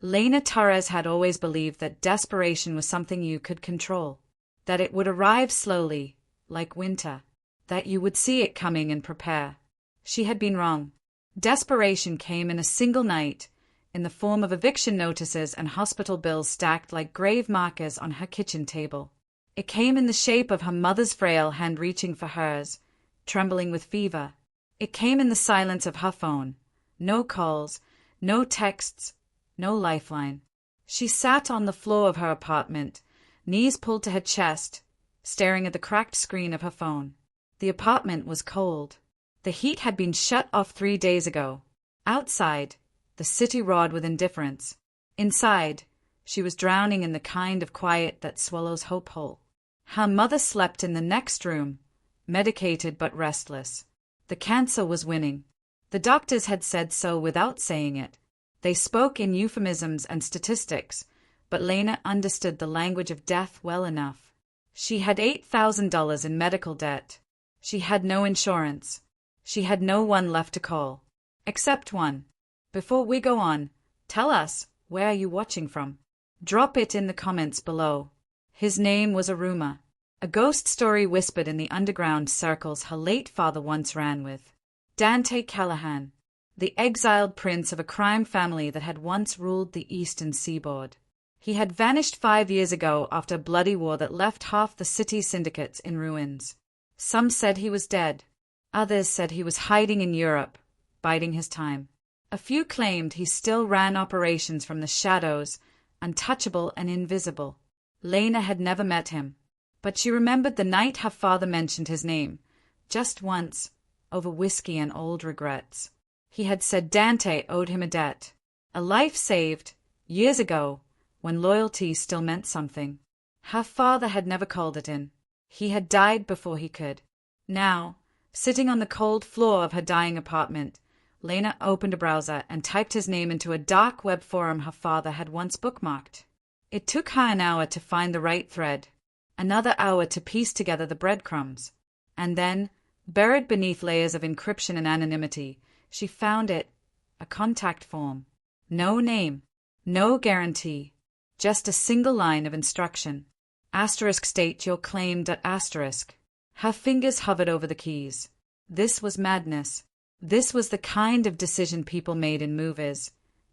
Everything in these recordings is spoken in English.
Lena Torres had always believed that desperation was something you could control, that it would arrive slowly, like winter, that you would see it coming and prepare. She had been wrong. Desperation came in a single night, in the form of eviction notices and hospital bills stacked like grave markers on her kitchen table. It came in the shape of her mother's frail hand reaching for hers, trembling with fever. It came in the silence of her phone. No calls, no texts, no lifeline. She sat on the floor of her apartment, knees pulled to her chest, staring at the cracked screen of her phone. The apartment was cold. The heat had been shut off 3 days ago. Outside, the city roared with indifference. Inside, she was drowning in the kind of quiet that swallows hope whole. Her mother slept in the next room, medicated but restless. The cancer was winning. The doctors had said so without saying it. They spoke in euphemisms and statistics, but Lena understood the language of death well enough. She had $8,000 in medical debt. She had no insurance. She had no one left to call. Except one. Before we go on, tell us, where are you watching from? Drop it in the comments below. His name was a rumor, a ghost story whispered in the underground circles her late father once ran with. Dante Callahan, the exiled prince of a crime family that had once ruled the eastern seaboard. He had vanished 5 years ago after a bloody war that left half the city's syndicates in ruins. Some said he was dead. Others said he was hiding in Europe, biding his time. A few claimed he still ran operations from the shadows, untouchable and invisible. Lena had never met him, but she remembered the night her father mentioned his name, just once, over whiskey and old regrets. He had said Dante owed him a debt, a life saved, years ago, when loyalty still meant something. Her father had never called it in. He had died before he could. Now, sitting on the cold floor of her dying apartment, Lena opened a browser and typed his name into a dark web forum her father had once bookmarked. It took her an hour to find the right thread, another hour to piece together the breadcrumbs, and then, buried beneath layers of encryption and anonymity, she found it, a contact form. No name, no guarantee, just a single line of instruction. *state your claim. *. Her fingers hovered over the keys. This was madness. This was the kind of decision people made in movies,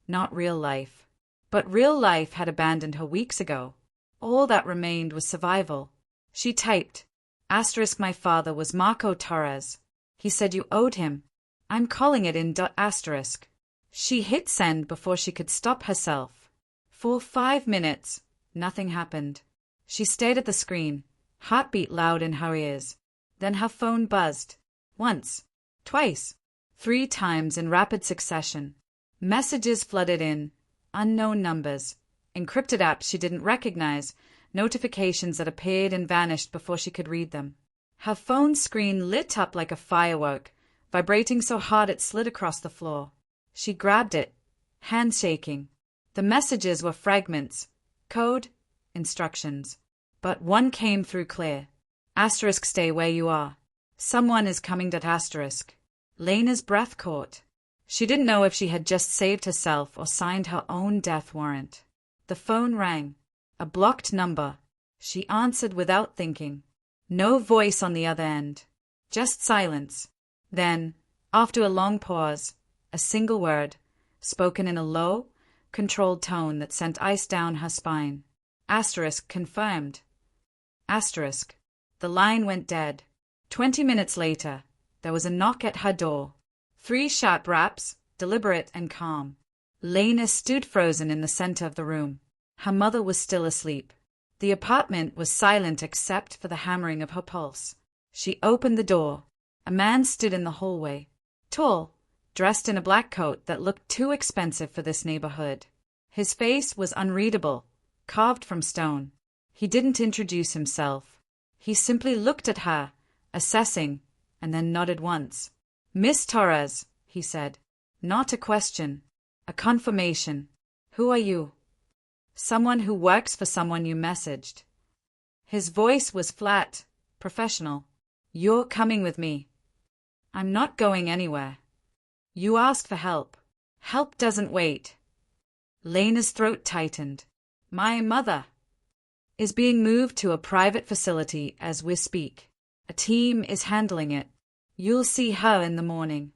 not real life. But real life had abandoned her weeks ago. All that remained was survival. She typed, *, my father was Marco Torres. He said you owed him. I'm calling it in. *. She hit send before she could stop herself. For 5 minutes, nothing happened. She stared at the screen, heartbeat loud in her ears. Then her phone buzzed. Once, twice, 3 times in rapid succession. Messages flooded in, unknown numbers, encrypted apps she didn't recognize, notifications that appeared and vanished before she could read them. Her phone screen lit up like a firework, vibrating so hard it slid across the floor. She grabbed it, hand shaking. The messages were fragments, code, instructions. But one came through clear. *, stay where you are. Someone is coming. *. Lena's breath caught. She didn't know if she had just saved herself or signed her own death warrant. The phone rang. A blocked number. She answered without thinking. No voice on the other end. Just silence. Then, after a long pause, a single word, spoken in a low, controlled tone that sent ice down her spine. * confirmed. *. The line went dead. 20 minutes later, there was a knock at her door. 3 sharp raps, deliberate and calm. Lena stood frozen in the center of the room. Her mother was still asleep. The apartment was silent except for the hammering of her pulse. She opened the door. A man stood in the hallway. Tall, dressed in a black coat that looked too expensive for this neighborhood. His face was unreadable, carved from stone. He didn't introduce himself. He simply looked at her, assessing, and then nodded once. *Miss Torres,' he said. Not a question. A confirmation. *Who are you?' *Someone who works for someone you messaged.' His voice was flat, professional. *You're coming with me.' *I'm not going anywhere.' *You asked for help. Help doesn't wait.' Lena's throat tightened. My mother is being moved to a private facility as we speak. A team is handling it. You'll see her in the morning.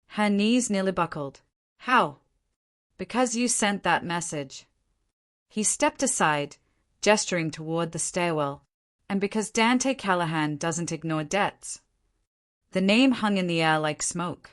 Her knees nearly buckled. How? Because you sent that message. He stepped aside, gesturing toward the stairwell, and because Dante Callahan doesn't ignore debts. The name hung in the air like smoke.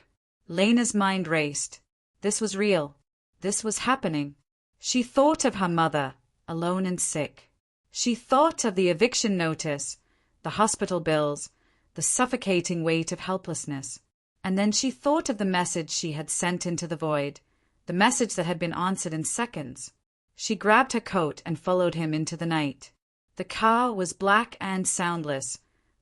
Lena's mind raced. This was real. This was happening. She thought of her mother, alone and sick. She thought of the eviction notice, the hospital bills, the suffocating weight of helplessness. And then she thought of the message she had sent into the void, the message that had been answered in seconds. She grabbed her coat and followed him into the night. The car was black and soundless,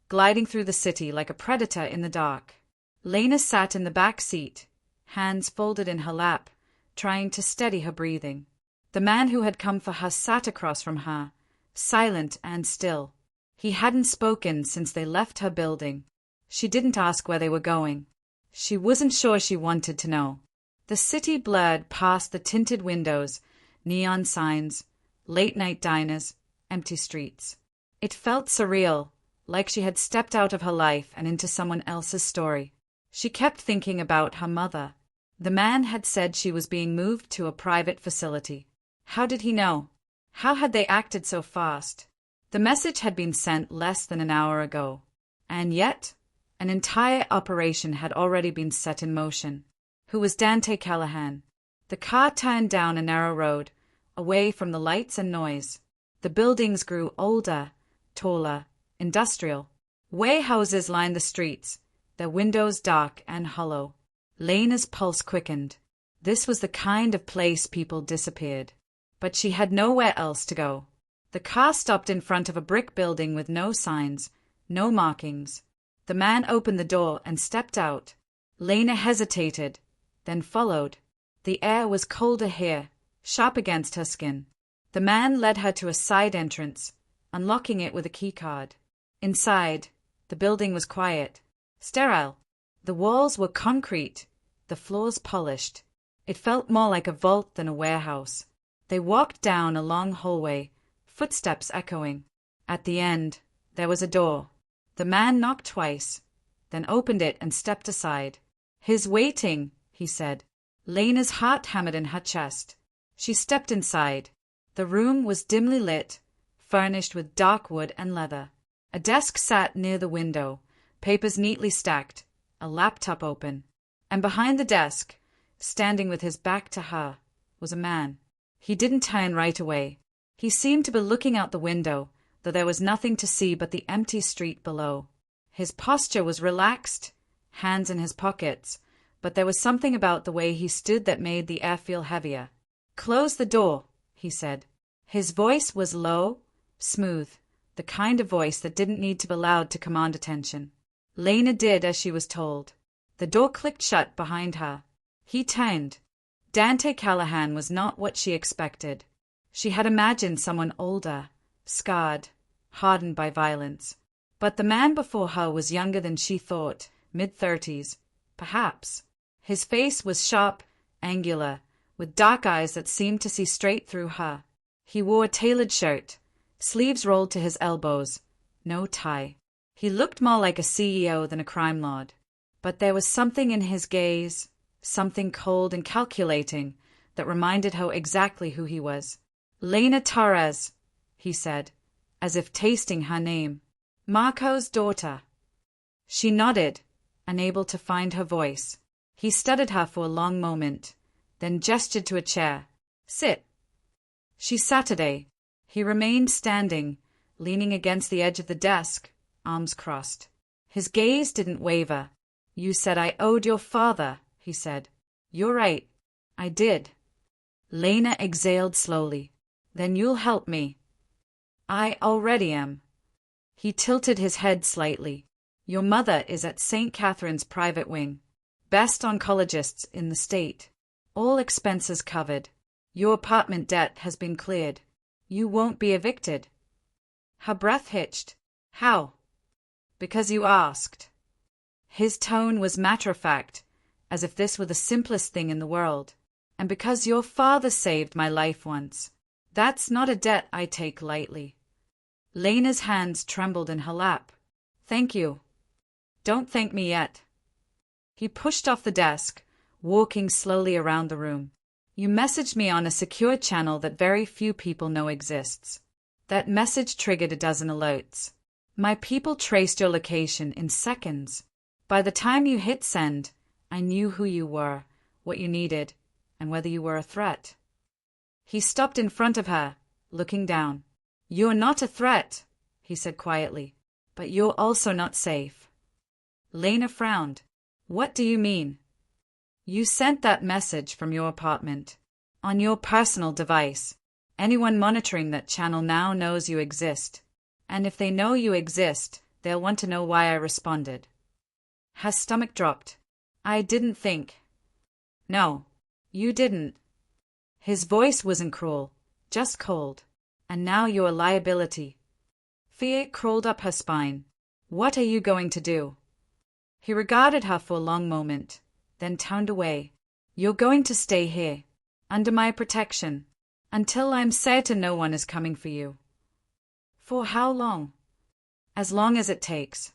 gliding through the city like a predator in the dark. Lena sat in the back seat, hands folded in her lap, trying to steady her breathing. The man who had come for her sat across from her, silent and still. He hadn't spoken since they left her building. She didn't ask where they were going. She wasn't sure she wanted to know. The city blurred past the tinted windows, neon signs, late-night diners, empty streets. It felt surreal, like she had stepped out of her life and into someone else's story. She kept thinking about her mother. The man had said she was being moved to a private facility. How did he know? How had they acted so fast? The message had been sent less than an hour ago. And yet, an entire operation had already been set in motion. Who was Dante Callahan? The car turned down a narrow road, away from the lights and noise. The buildings grew older, taller, industrial. Warehouses lined the streets, their windows dark and hollow. Lena's pulse quickened. This was the kind of place people disappeared. But she had nowhere else to go. The car stopped in front of a brick building with no signs, no markings. The man opened the door and stepped out. Lena hesitated, then followed. The air was colder here, sharp against her skin. The man led her to a side entrance, unlocking it with a keycard. Inside, the building was quiet, sterile. The walls were concrete, the floors polished. It felt more like a vault than a warehouse. They walked down a long hallway, footsteps echoing. At the end, there was a door. The man knocked twice, then opened it and stepped aside. "He's waiting," he said. Lena's heart hammered in her chest. She stepped inside. The room was dimly lit, furnished with dark wood and leather. A desk sat near the window, papers neatly stacked, a laptop open. And behind the desk, standing with his back to her, was a man. He didn't turn right away. He seemed to be looking out the window, though there was nothing to see but the empty street below. His posture was relaxed, hands in his pockets, but there was something about the way he stood that made the air feel heavier. "Close the door," he said. His voice was low, smooth, the kind of voice that didn't need to be loud to command attention. Lena did as she was told. The door clicked shut behind her. He turned. Dante Callahan was not what she expected. She had imagined someone older, scarred, hardened by violence. But the man before her was younger than she thought, mid-30s, perhaps. His face was sharp, angular, with dark eyes that seemed to see straight through her. He wore a tailored shirt, sleeves rolled to his elbows, no tie. He looked more like a CEO than a crime lord. But there was something in his gaze, something cold and calculating, that reminded her exactly who he was. "Lena Torres," he said, as if tasting her name. "Marco's daughter." She nodded, unable to find her voice. He studied her for a long moment, then gestured to a chair. "Sit." She sat. He remained standing, leaning against the edge of the desk, arms crossed. His gaze didn't waver. "You said I owed your father," he said. "You're right. I did." Lena exhaled slowly. "Then you'll help me." "I already am." He tilted his head slightly. "Your mother is at St. Catherine's private wing. Best oncologists in the state. All expenses covered. Your apartment debt has been cleared. You won't be evicted." Her breath hitched. "How?" "Because you asked." His tone was matter-of-fact, as if this were the simplest thing in the world. And because your father saved my life once. That's not a debt I take lightly. Lena's hands trembled in her lap. Thank you. Don't thank me yet. He pushed off the desk, walking slowly around the room. You messaged me on a secure channel that very few people know exists. That message triggered a dozen alerts. My people traced your location in seconds. By the time you hit send, I knew who you were, what you needed, and whether you were a threat. He stopped in front of her, looking down. You're not a threat, he said quietly, but you're also not safe. Lena frowned. What do you mean? You sent that message from your apartment, on your personal device. Anyone monitoring that channel now knows you exist. And if they know you exist, they'll want to know why I responded. Her stomach dropped. I didn't think. No, you didn't. His voice wasn't cruel, just cold. And now you're a liability. Fear crawled up her spine. What are you going to do? He regarded her for a long moment, then turned away. You're going to stay here, under my protection, until I'm certain no one is coming for you. For how long? As long as it takes.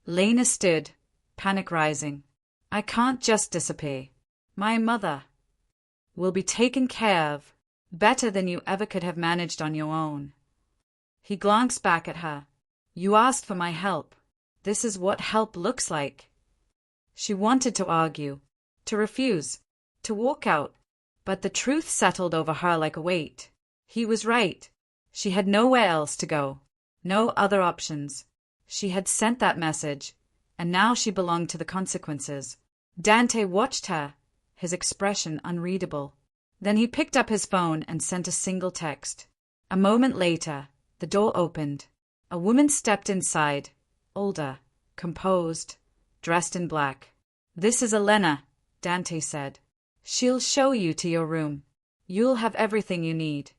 Lena stood, panic rising. I can't just disappear. My mother will be taken care of, better than you ever could have managed on your own. He glanced back at her. You asked for my help. This is what help looks like. She wanted to argue, to refuse, to walk out, but the truth settled over her like a weight. He was right. She had nowhere else to go, no other options. She had sent that message, and now she belonged to the consequences. Dante watched her, his expression unreadable. Then he picked up his phone and sent a single text. A moment later, the door opened. A woman stepped inside, older, composed, dressed in black. This is Elena, Dante said. She'll show you to your room. You'll have everything you need.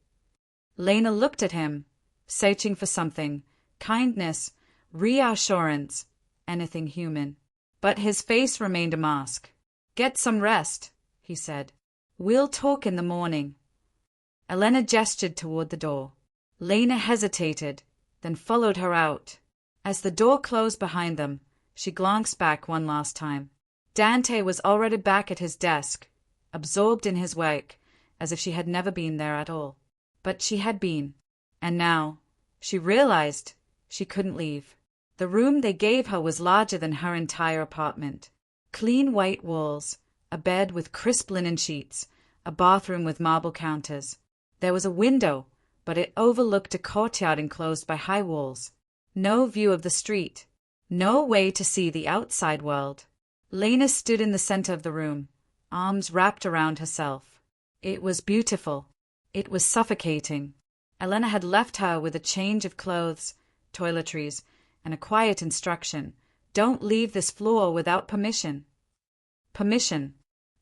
Lena looked at him, searching for something, kindness, reassurance, anything human. But his face remained a mask. Get some rest, he said. We'll talk in the morning. Elena gestured toward the door. Lena hesitated, then followed her out. As the door closed behind them, she glanced back one last time. Dante was already back at his desk, absorbed in his work, as if she had never been there at all. But she had been. And now, she realized, she couldn't leave. The room they gave her was larger than her entire apartment. Clean white walls, a bed with crisp linen sheets, a bathroom with marble counters. There was a window, but it overlooked a courtyard enclosed by high walls. No view of the street. No way to see the outside world. Lena stood in the center of the room, arms wrapped around herself. It was beautiful. It was suffocating. Elena had left her with a change of clothes, toiletries, and a quiet instruction. Don't leave this floor without permission. Permission.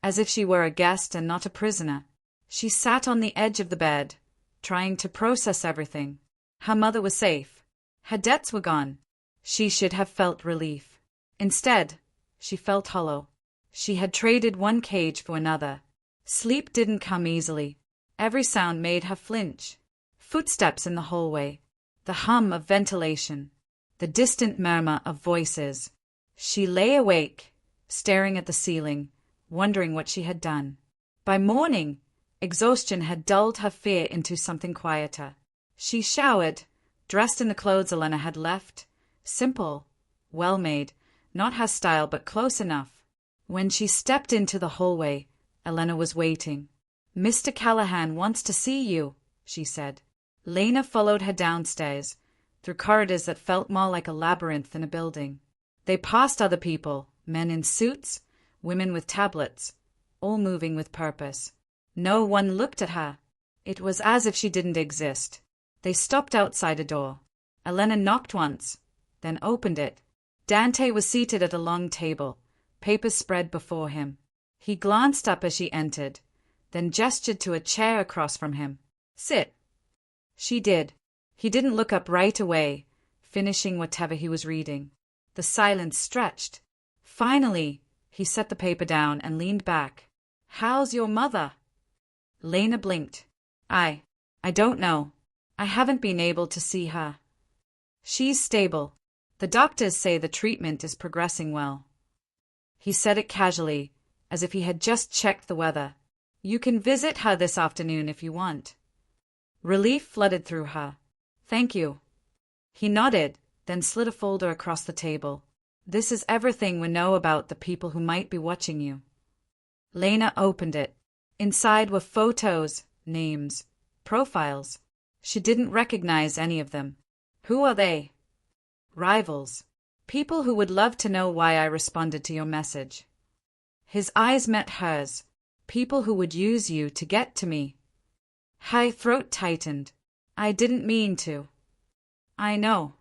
As if she were a guest and not a prisoner. She sat on the edge of the bed, trying to process everything. Her mother was safe. Her debts were gone. She should have felt relief. Instead, she felt hollow. She had traded one cage for another. Sleep didn't come easily. Every sound made her flinch. Footsteps in the hallway. The hum of ventilation. The distant murmur of voices. She lay awake, staring at the ceiling, wondering what she had done. By morning, exhaustion had dulled her fear into something quieter. She showered, dressed in the clothes Elena had left. Simple, well-made, not her style but close enough. When she stepped into the hallway, Elena was waiting. Mr. Callahan wants to see you, she said. Lena followed her downstairs, through corridors that felt more like a labyrinth than a building. They passed other people, men in suits, women with tablets, all moving with purpose. No one looked at her. It was as if she didn't exist. They stopped outside a door. Elena knocked once, then opened it. Dante was seated at a long table, papers spread before him. He glanced up as she entered, then gestured to a chair across from him. Sit. She did. He didn't look up right away, finishing whatever he was reading. The silence stretched. Finally, he set the paper down and leaned back. How's your mother? Lena blinked. I don't know. I haven't been able to see her. She's stable. The doctors say the treatment is progressing well. He said it casually, as if he had just checked the weather. You can visit her this afternoon if you want. Relief flooded through her. Thank you. He nodded, then slid a folder across the table. This is everything we know about the people who might be watching you. Lena opened it. Inside were photos, names, profiles. She didn't recognize any of them. Who are they? Rivals. People who would love to know why I responded to your message. His eyes met hers. People who would use you to get to me. Her throat tightened. I didn't mean to. I know.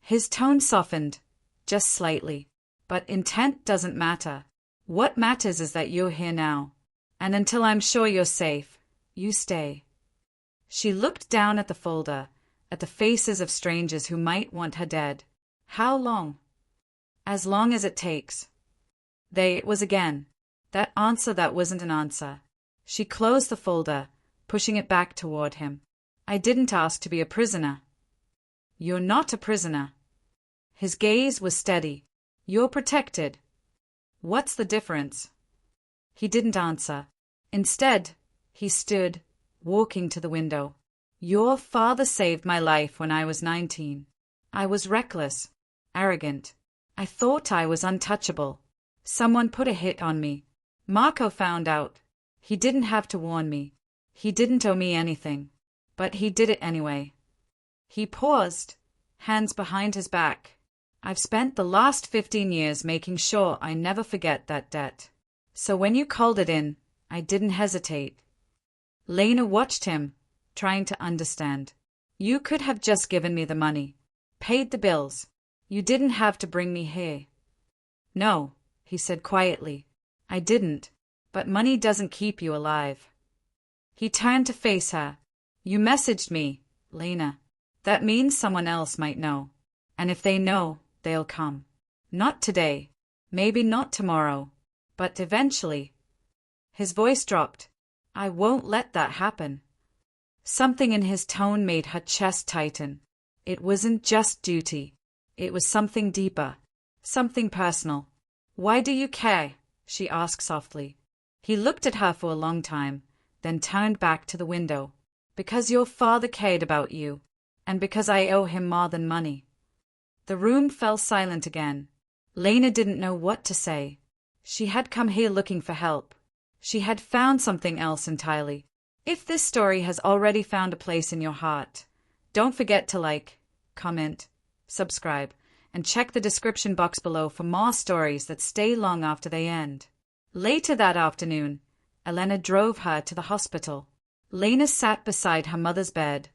His tone softened, just slightly. But intent doesn't matter. What matters is that you're here now. And until I'm sure you're safe, you stay. She looked down at the folder, at the faces of strangers who might want her dead. How long? As long as it takes. It was again. That answer that wasn't an answer. She closed the folder, pushing it back toward him. I didn't ask to be a prisoner. You're not a prisoner. His gaze was steady. You're protected. What's the difference? He didn't answer. Instead, he stood, walking to the window. Your father saved my life when I was 19. I was reckless, arrogant. I thought I was untouchable. Someone put a hit on me. Marco found out. He didn't have to warn me. He didn't owe me anything. But he did it anyway. He paused, hands behind his back. I've spent the last 15 years making sure I never forget that debt. So when you called it in, I didn't hesitate. Lena watched him, trying to understand. You could have just given me the money, paid the bills. You didn't have to bring me here. No, he said quietly. I didn't, but money doesn't keep you alive. He turned to face her. You messaged me, Lena. That means someone else might know. And if they know, they'll come. Not today, maybe not tomorrow, but eventually. His voice dropped. I won't let that happen. Something in his tone made her chest tighten. It wasn't just duty. It was something deeper, something personal. Why do you care? She asked softly. He looked at her for a long time, then turned back to the window. Because your father cared about you, and because I owe him more than money. The room fell silent again. Lena didn't know what to say. She had come here looking for help. She had found something else entirely. If this story has already found a place in your heart, don't forget to like, comment, subscribe, and check the description box below for more stories that stay long after they end. Later that afternoon, Elena drove her to the hospital. Lena sat beside her mother's bed,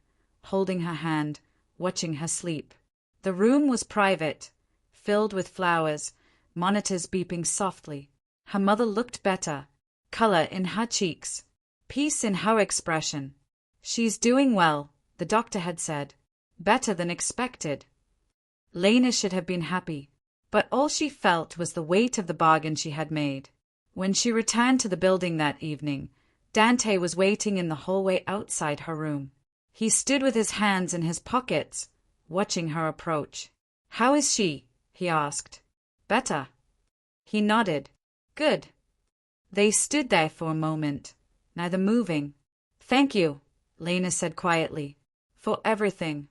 holding her hand, watching her sleep. The room was private, filled with flowers, monitors beeping softly. Her mother looked better, color in her cheeks, peace in her expression. She's doing well, the doctor had said. Better than expected. Lena should have been happy, but all she felt was the weight of the bargain she had made. When she returned to the building that evening, Dante was waiting in the hallway outside her room. He stood with his hands in his pockets, watching her approach. How is she? He asked. Better. He nodded. Good. They stood there for a moment, neither moving. Thank you, Lena said quietly, for everything.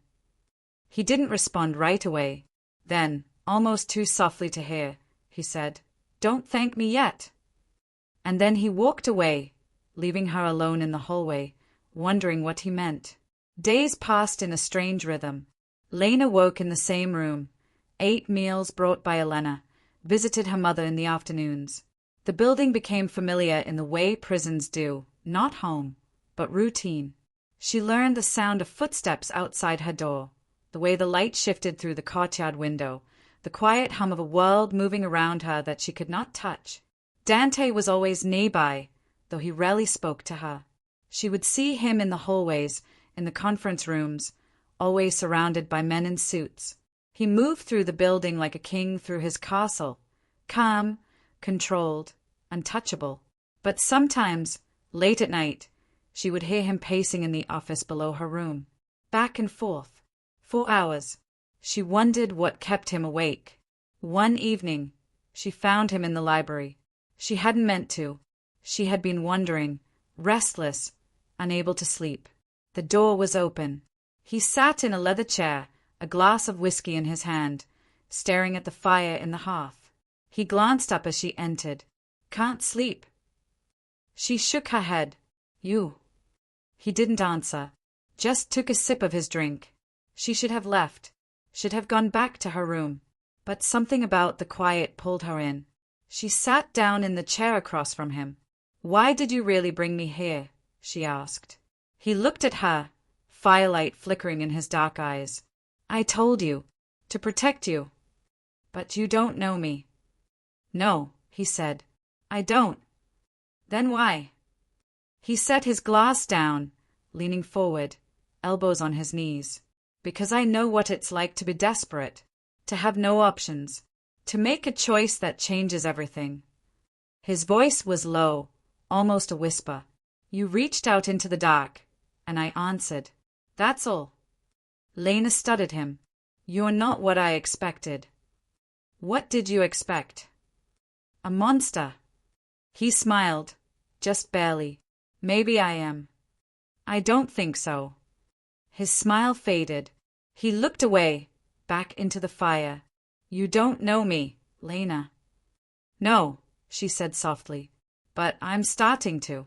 He didn't respond right away. Then, almost too softly to hear, he said, Don't thank me yet. And then he walked away, leaving her alone in the hallway, wondering what he meant. Days passed in a strange rhythm. Lena woke in the same room, ate meals brought by Elena, visited her mother in the afternoons. The building became familiar in the way prisons do, not home, but routine. She learned the sound of footsteps outside her door, the way the light shifted through the courtyard window, the quiet hum of a world moving around her that she could not touch. Dante was always nearby, though he rarely spoke to her. She would see him in the hallways, in the conference rooms, always surrounded by men in suits. He moved through the building like a king through his castle, calm, controlled, untouchable. But sometimes, late at night, she would hear him pacing in the office below her room, back and forth, for hours. She wondered what kept him awake. One evening, she found him in the library. She hadn't meant to. She had been wondering, restless, unable to sleep. The door was open. He sat in a leather chair, a glass of whiskey in his hand, staring at the fire in the hearth. He glanced up as she entered. "Can't sleep." She shook her head. "You." He didn't answer, just took a sip of his drink. She should have left, should have gone back to her room. But something about the quiet pulled her in. She sat down in the chair across from him. "Why did you really bring me here?" she asked. He looked at her, firelight flickering in his dark eyes. "I told you, to protect you. But you don't know me." "No," he said. "I don't." "Then why?" He set his glass down, leaning forward, elbows on his knees. "Because I know what it's like to be desperate, to have no options, to make a choice that changes everything." His voice was low, almost a whisper. "You reached out into the dark, and I answered. That's all." Lena studied him. "You're not what I expected." "What did you expect?" "A monster." He smiled, just barely. "Maybe I am." "I don't think so." His smile faded. He looked away, back into the fire. "You don't know me, Lena." "No," she said softly, "but I'm starting to."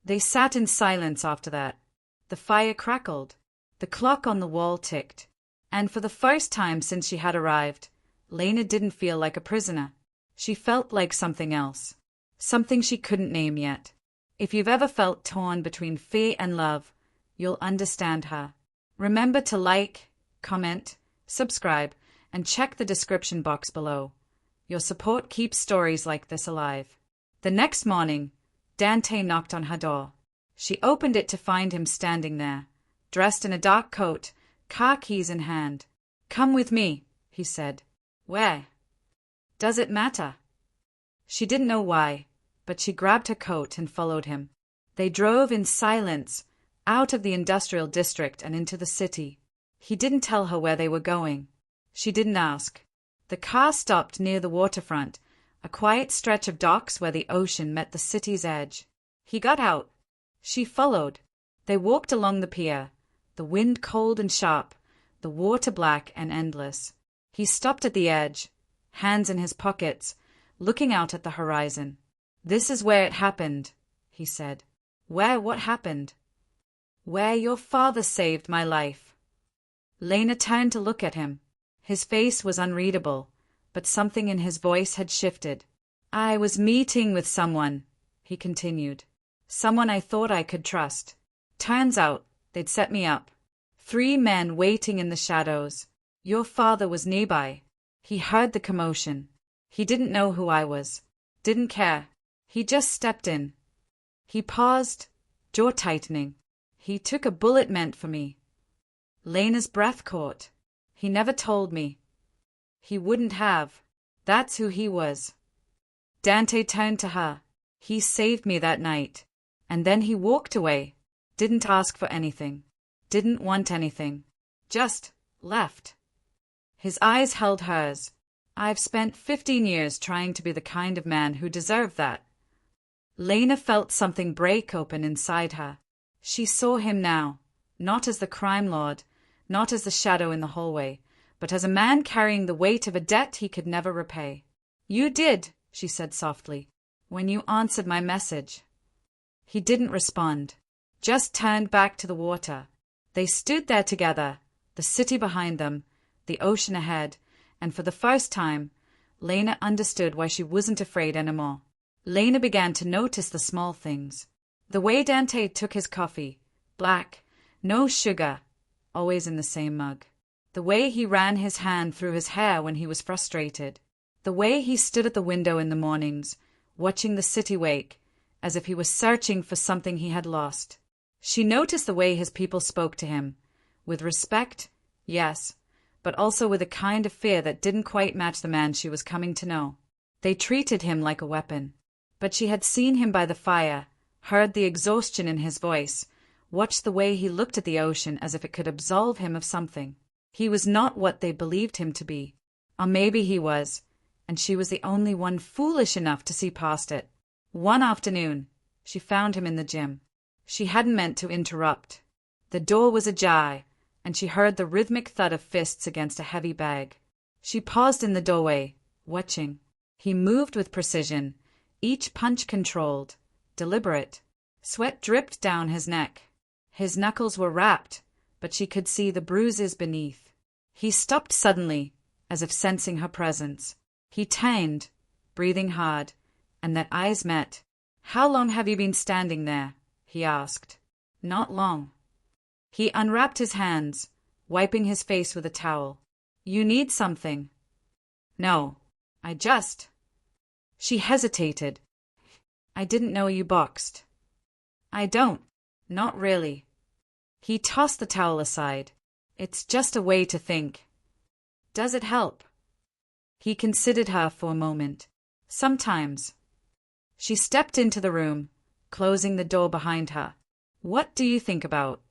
They sat in silence after that. The fire crackled. The clock on the wall ticked. And for the first time since she had arrived, Lena didn't feel like a prisoner. She felt like something else. Something she couldn't name yet. If you've ever felt torn between fear and love, you'll understand her. Remember to like, comment, subscribe, and check the description box below. Your support keeps stories like this alive. The next morning, Dante knocked on her door. She opened it to find him standing there, dressed in a dark coat, car keys in hand. "Come with me," he said. "Where?" "Does it matter?" She didn't know why, but she grabbed her coat and followed him. They drove in silence, out of the industrial district and into the city. He didn't tell her where they were going. She didn't ask. The car stopped near the waterfront, a quiet stretch of docks where the ocean met the city's edge. He got out. She followed. They walked along the pier, the wind cold and sharp, the water black and endless. He stopped at the edge, hands in his pockets, looking out at the horizon. "This is where it happened," he said. "Where what happened?" "Where your father saved my life." Lena turned to look at him. His face was unreadable, but something in his voice had shifted. "I was meeting with someone," he continued. "Someone I thought I could trust. Turns out they'd set me up. 3 men waiting in the shadows. Your father was nearby. He heard the commotion. He didn't know who I was. Didn't care. He just stepped in." He paused, jaw tightening. "He took a bullet meant for me." Lena's breath caught. "He never told me." "He wouldn't have. That's who he was." Dante turned to her. "He saved me that night. And then he walked away. Didn't ask for anything. Didn't want anything. Just left." His eyes held hers. "I've spent 15 years trying to be the kind of man who deserved that." Lena felt something break open inside her. She saw him now, not as the crime lord, not as the shadow in the hallway, but as a man carrying the weight of a debt he could never repay. "You did," she said softly, "when you answered my message." He didn't respond, just turned back to the water. They stood there together, the city behind them, the ocean ahead, and for the first time, Lena understood why she wasn't afraid anymore. Lena began to notice the small things. The way Dante took his coffee, black, no sugar, always in the same mug. The way he ran his hand through his hair when he was frustrated. The way he stood at the window in the mornings, watching the city wake, as if he was searching for something he had lost. She noticed the way his people spoke to him, with respect, yes, but also with a kind of fear that didn't quite match the man she was coming to know. They treated him like a weapon. But she had seen him by the fire, heard the exhaustion in his voice, watched the way he looked at the ocean as if it could absolve him of something. He was not what they believed him to be. Or maybe he was, and she was the only one foolish enough to see past it. One afternoon, she found him in the gym. She hadn't meant to interrupt. The door was ajar, and she heard the rhythmic thud of fists against a heavy bag. She paused in the doorway, watching. He moved with precision, each punch controlled, deliberate. Sweat dripped down his neck. His knuckles were wrapped, but she could see the bruises beneath. He stopped suddenly, as if sensing her presence. He turned, breathing hard, and their eyes met. "How long have you been standing there?" he asked. "Not long." He unwrapped his hands, wiping his face with a towel. "You need something?" "No, I just—" She hesitated. "I didn't know you boxed." "I don't. Not really." He tossed the towel aside. "It's just a way to think." "Does it help?" He considered her for a moment. "Sometimes." She stepped into the room, closing the door behind her. "What do you think about?"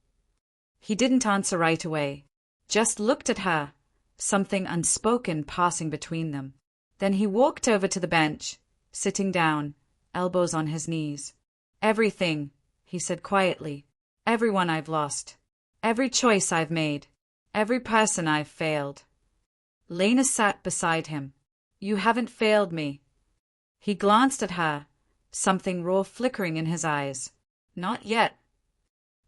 He didn't answer right away, just looked at her, something unspoken passing between them. Then he walked over to the bench, sitting down, elbows on his knees. "Everything," he said quietly. "Everyone I've lost. Every choice I've made. Every person I've failed." Lena sat beside him. "You haven't failed me." He glanced at her, something raw flickering in his eyes. "Not yet."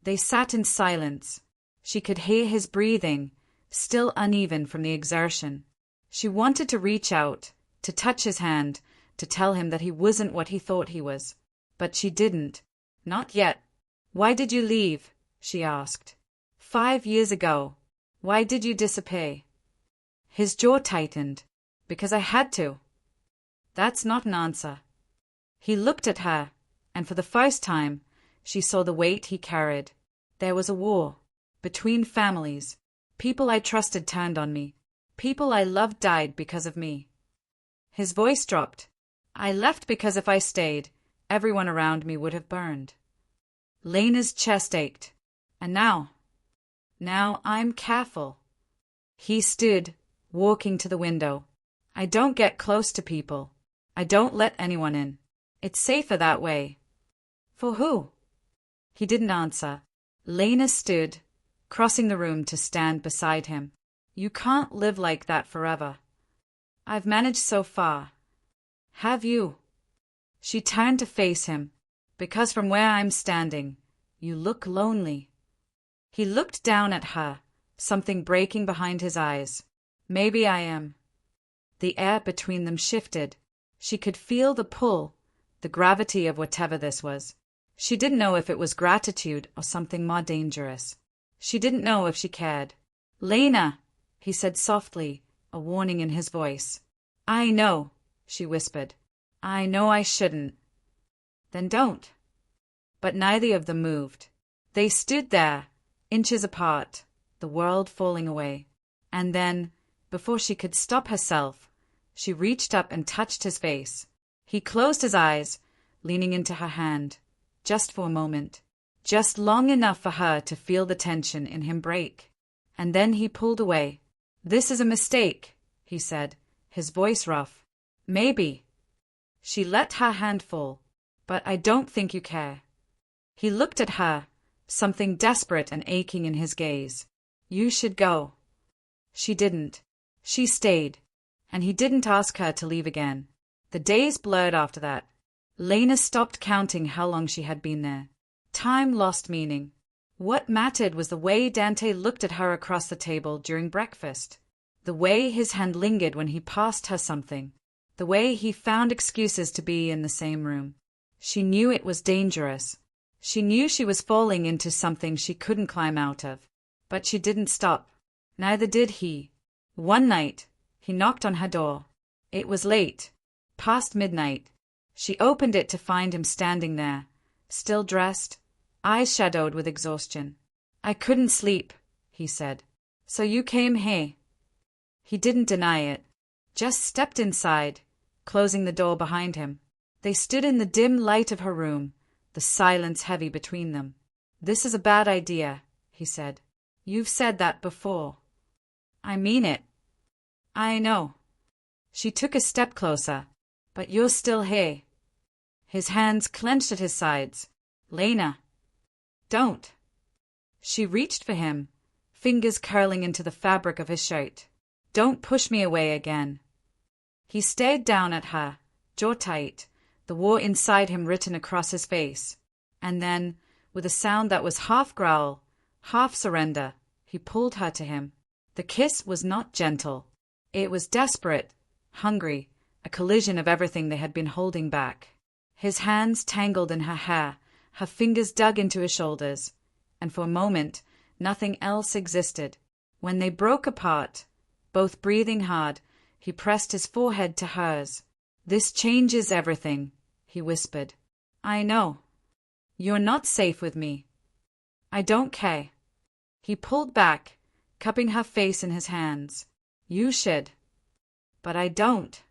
They sat in silence. She could hear his breathing, still uneven from the exertion. She wanted to reach out, to touch his hand, to tell him that he wasn't what he thought he was. But she didn't. "Not yet." "Why did you leave?" she asked. 5 years ago. Why did you disappear?" His jaw tightened. "Because I had to." "That's not an answer." He looked at her, and for the first time, she saw the weight he carried. There was a war. Between families. People I trusted turned on me. People I loved died because of me. His voice dropped. "I left because if I stayed, everyone around me would have burned." Lena's chest ached. "And now I'm careful." He stood, walking to the window. "I don't get close to people. I don't let anyone in. It's safer that way." "For who?" He didn't answer. Lena stood, crossing the room to stand beside him. "You can't live like that forever. I've managed so far." "Have you?" She turned to face him. "Because from where I'm standing, you look lonely." He looked down at her, something breaking behind his eyes. "Maybe I am." The air between them shifted. She could feel the pull, the gravity of whatever this was. She didn't know if it was gratitude or something more dangerous. She didn't know if she cared. "Lena," he said softly, a warning in his voice. "I know," she whispered. "I know I shouldn't." "Then don't." But neither of them moved. They stood there, inches apart, the world falling away. And then, before she could stop herself, she reached up and touched his face. He closed his eyes, leaning into her hand, just for a moment, just long enough for her to feel the tension in him break. And then he pulled away. "This is a mistake," he said, his voice rough. "Maybe." She let her hand fall. "But I don't think you care." He looked at her, something desperate and aching in his gaze. "You should go." She didn't. She stayed. And he didn't ask her to leave again. The days blurred after that. Lena stopped counting how long she had been there. Time lost meaning. What mattered was the way Dante looked at her across the table during breakfast. The way his hand lingered when he passed her something. The way he found excuses to be in the same room. She knew it was dangerous. She knew she was falling into something she couldn't climb out of. But she didn't stop. Neither did he. One night, he knocked on her door. It was late, past midnight. She opened it to find him standing there, still dressed, eyes shadowed with exhaustion. "I couldn't sleep," he said. "So you came here." He didn't deny it, just stepped inside, closing the door behind him. They stood in the dim light of her room, the silence heavy between them. "This is a bad idea," he said. "You've said that before." "I mean it." "I know." She took a step closer. "But you're still here." His hands clenched at his sides. "Lena." "Don't." She reached for him, fingers curling into the fabric of his shirt. "Don't push me away again." He stared down at her, jaw tight, the war inside him written across his face. And then, with a sound that was half growl, half surrender, he pulled her to him. The kiss was not gentle. It was desperate, hungry, a collision of everything they had been holding back. His hands tangled in her hair, her fingers dug into his shoulders, and for a moment nothing else existed. When they broke apart, both breathing hard, he pressed his forehead to hers. "This changes everything," he whispered. "I know. You're not safe with me." "I don't care." He pulled back, cupping her face in his hands. "You should." "But I don't."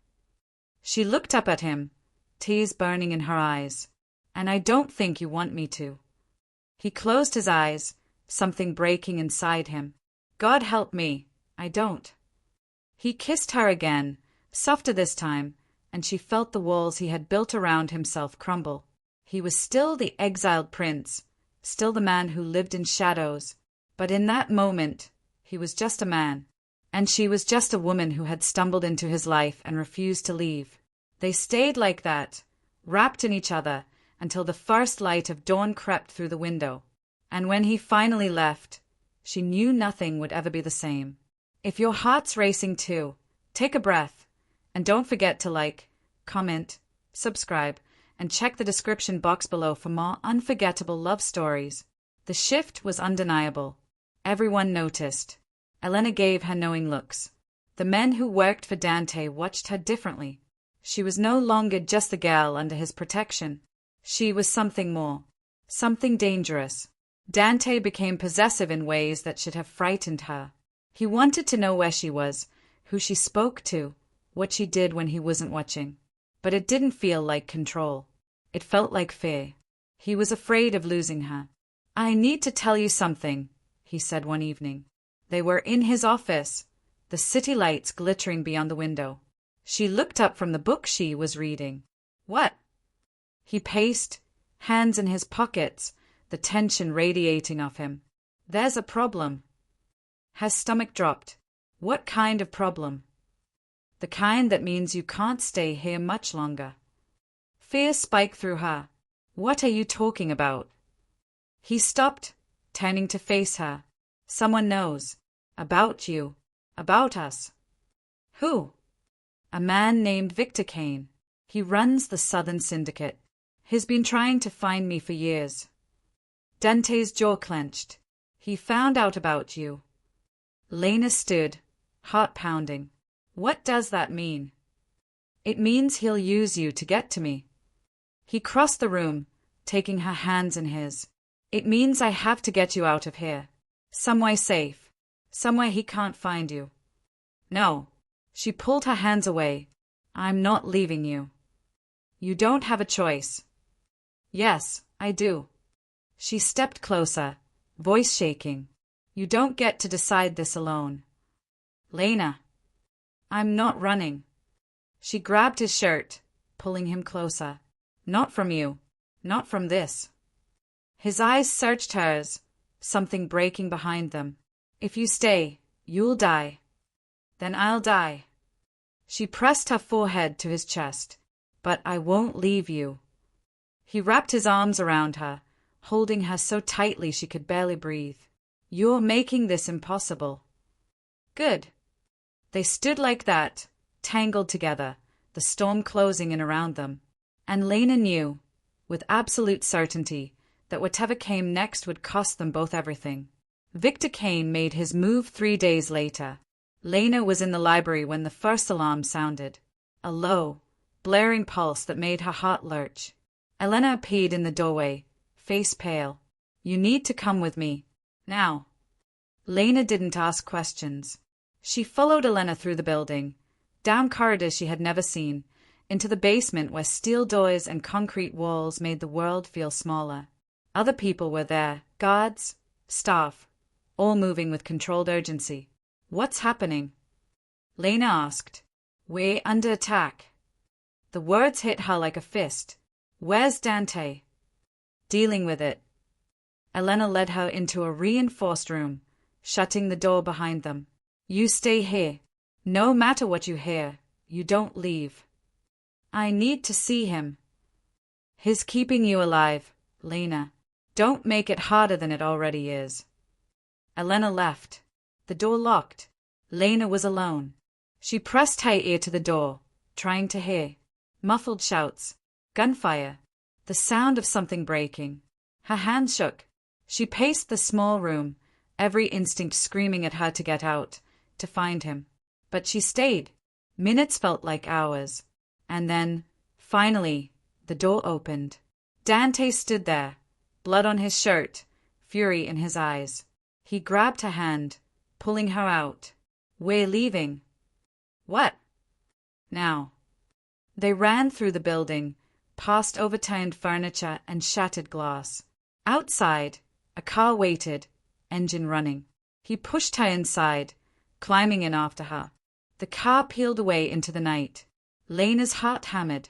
She looked up at him, tears burning in her eyes. "And I don't think you want me to." He closed his eyes, something breaking inside him. "God help me, I don't." He kissed her again, softer this time, and she felt the walls he had built around himself crumble. He was still the exiled prince, still the man who lived in shadows, but in that moment he was just a man, and she was just a woman who had stumbled into his life and refused to leave. They stayed like that, wrapped in each other, until the first light of dawn crept through the window. And when he finally left, she knew nothing would ever be the same. If your heart's racing too, take a breath, and don't forget to like, comment, subscribe, and check the description box below for more unforgettable love stories. The shift was undeniable. Everyone noticed. Elena gave her knowing looks. The men who worked for Dante watched her differently. She was no longer just the girl under his protection. She was something more, something dangerous. Dante became possessive in ways that should have frightened her. He wanted to know where she was, who she spoke to, what she did when he wasn't watching. But it didn't feel like control. It felt like fear. He was afraid of losing her. "I need to tell you something," he said one evening. They were in his office, the city lights glittering beyond the window. She looked up from the book she was reading. "What?" He paced, hands in his pockets, the tension radiating off him. "There's a problem." Her stomach dropped. "What kind of problem?" "The kind that means you can't stay here much longer." Fear spiked through her. "What are you talking about?" He stopped, turning to face her. "Someone knows. About you. About us." "Who?" "A man named Victor Kane. He runs the Southern Syndicate. He's been trying to find me for years." Dante's jaw clenched. "He found out about you." Lena stood, heart pounding. "What does that mean?" "It means he'll use you to get to me." He crossed the room, taking her hands in his. "It means I have to get you out of here. Somewhere safe. Somewhere he can't find you." "No." She pulled her hands away. "I'm not leaving you." "You don't have a choice." "Yes, I do." She stepped closer, voice shaking. "You don't get to decide this alone." "Lena." "I'm not running." She grabbed his shirt, pulling him closer. "Not from you. Not from this." His eyes searched hers, something breaking behind them. "If you stay, you'll die." "Then I'll die." She pressed her forehead to his chest. "But I won't leave you." He wrapped his arms around her, holding her so tightly she could barely breathe. "You're making this impossible." "Good." They stood like that, tangled together, the storm closing in around them. And Lena knew, with absolute certainty, that whatever came next would cost them both everything. Victor Kane made his move 3 days later. Lena was in the library when the first alarm sounded. A low, blaring pulse that made her heart lurch. Elena appeared in the doorway, face pale. "You need to come with me. Now." Lena didn't ask questions. She followed Elena through the building, down corridors she had never seen, into the basement where steel doors and concrete walls made the world feel smaller. Other people were there, guards, staff, all moving with controlled urgency. What's happening? Lena asked. We're under attack. The words hit her like a fist. Where's Dante? Dealing with it. Elena led her into a reinforced room, shutting the door behind them. You stay here. No matter what you hear, you don't leave. I need to see him. He's keeping you alive, Lena. Don't make it harder than it already is. Elena left. The door locked. Lena was alone. She pressed her ear to the door, trying to hear. Muffled shouts. Gunfire. The sound of something breaking. Her hands shook. She paced the small room, every instinct screaming at her to get out, to find him. But she stayed. Minutes felt like hours. And then, finally, the door opened. Dante stood there, blood on his shirt, fury in his eyes. He grabbed her hand, pulling her out. We're leaving. What? Now. They ran through the building, past overturned furniture and shattered glass. Outside, a car waited, engine running. He pushed her inside, climbing in after her. The car peeled away into the night. Lena's heart hammered.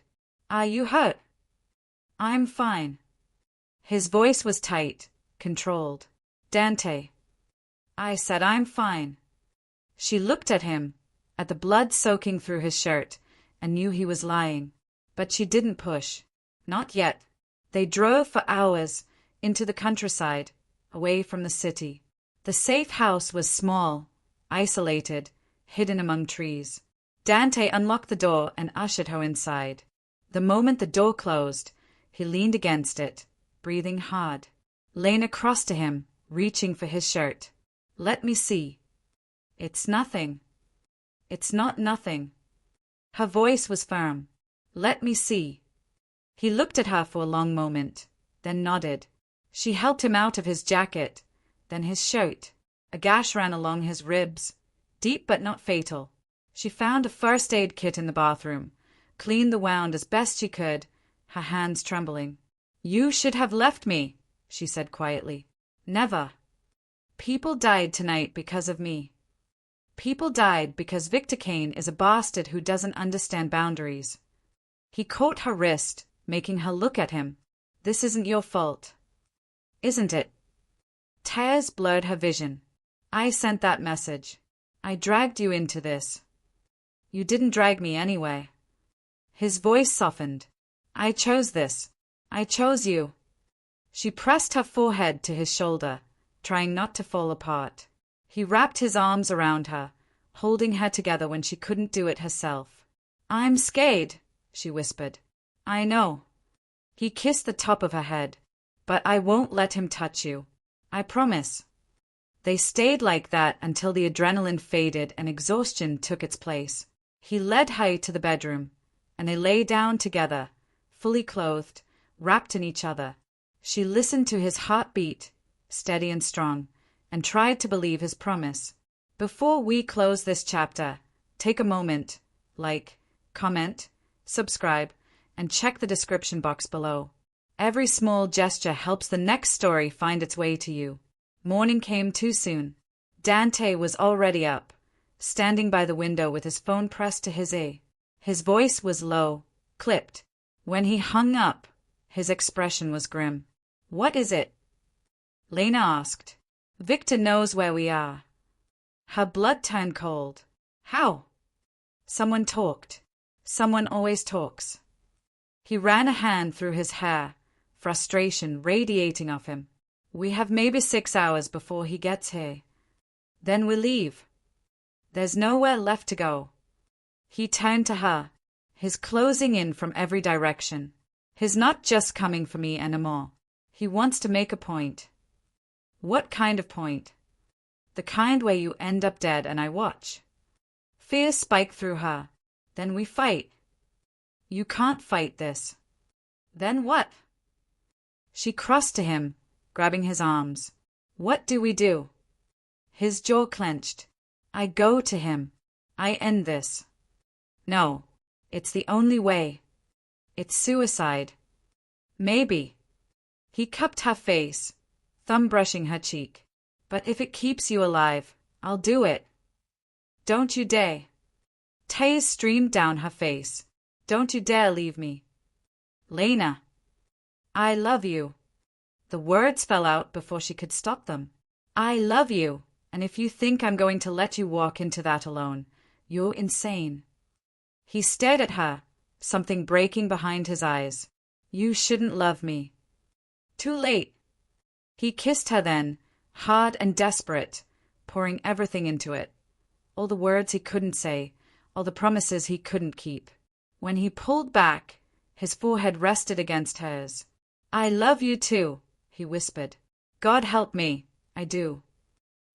Are you hurt? I'm fine. His voice was tight, controlled. Dante. I said I'm fine. She looked at him, at the blood soaking through his shirt, and knew he was lying. But she didn't push. Not yet. They drove for hours, into the countryside, away from the city. The safe house was small, isolated, hidden among trees. Dante unlocked the door and ushered her inside. The moment the door closed, he leaned against it, breathing hard. Lena crossed to him, reaching for his shirt. Let me see. It's nothing. It's not nothing. Her voice was firm. Let me see. He looked at her for a long moment, then nodded. She helped him out of his jacket, then his shirt. A gash ran along his ribs, deep but not fatal. She found a first aid kit in the bathroom, cleaned the wound as best she could, her hands trembling. You should have left me, she said quietly. Never. People died tonight because of me. People died because Victor Kane is a bastard who doesn't understand boundaries. He caught her wrist, making her look at him. This isn't your fault. Isn't it? Tears blurred her vision. I sent that message. I dragged you into this. You didn't drag me anyway. His voice softened. I chose this. I chose you. She pressed her forehead to his shoulder, trying not to fall apart. He wrapped his arms around her, holding her together when she couldn't do it herself. I'm scared, she whispered. I know. He kissed the top of her head. But I won't let him touch you. I promise. They stayed like that until the adrenaline faded and exhaustion took its place. He led her to the bedroom, and they lay down together, fully clothed, wrapped in each other. She listened to his heartbeat, steady and strong, and tried to believe his promise. Before we close this chapter, take a moment, like, comment, subscribe, and check the description box below. Every small gesture helps the next story find its way to you. Morning came too soon. Dante was already up, standing by the window with his phone pressed to his ear. His voice was low, clipped. When he hung up, his expression was grim. What is it? Lena asked. Victor knows where we are. Her blood turned cold. How? Someone talked. Someone always talks. He ran a hand through his hair, frustration radiating off him. We have maybe 6 hours before he gets here. Then we leave. There's nowhere left to go. He turned to her, his closing in from every direction. He's not just coming for me anymore. He wants to make a point. What kind of point? The kind where you end up dead and I watch. Fear spiked through her. Then we fight. You can't fight this. Then what? She crossed to him, grabbing his arms. What do we do? His jaw clenched. I go to him. I end this. No. It's the only way. It's suicide. Maybe. He cupped her face, thumb brushing her cheek. But if it keeps you alive, I'll do it. Don't you dare. Tears streamed down her face. Don't you dare leave me. Lena. I love you. The words fell out before she could stop them. I love you, and if you think I'm going to let you walk into that alone, you're insane. He stared at her, something breaking behind his eyes. You shouldn't love me. Too late. He kissed her then, hard and desperate, pouring everything into it. All the words he couldn't say, all the promises he couldn't keep. When he pulled back, his forehead rested against hers. I love you too, he whispered. God help me, I do.